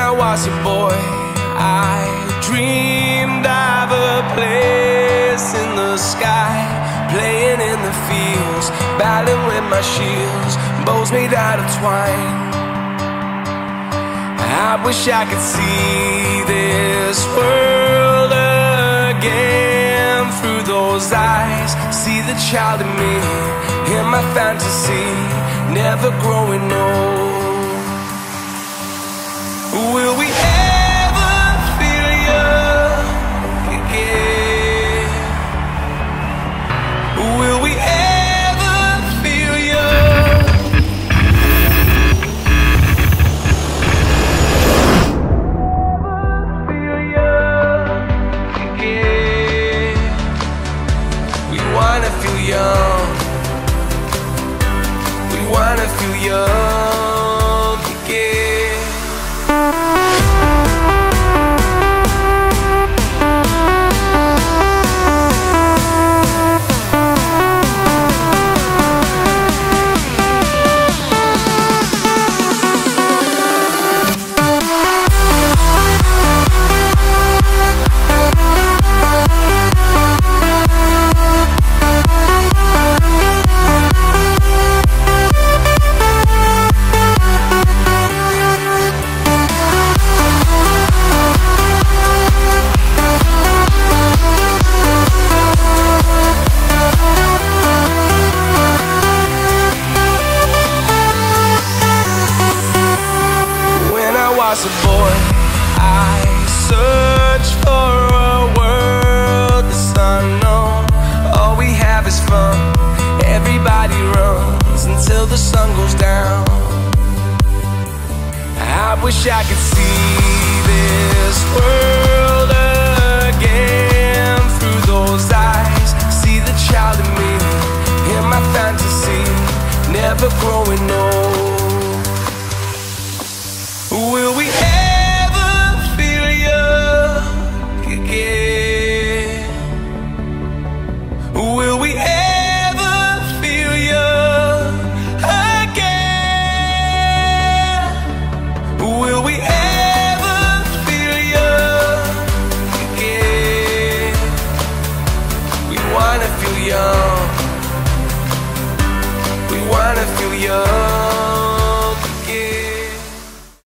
I was a boy, I dreamed of a place in the sky, playing in the fields, battling with my shields, bows made out of twine. I wish I could see this world again through those eyes, see the child in me, in my fantasy, never growing old. Will we ever feel young again? Will we ever feel young? Feel young again? We wanna feel young. We wanna feel young again. A boy, I searched for a world that's unknown. All we have is fun. Everybody runs until the sun goes down. I wish I could see this world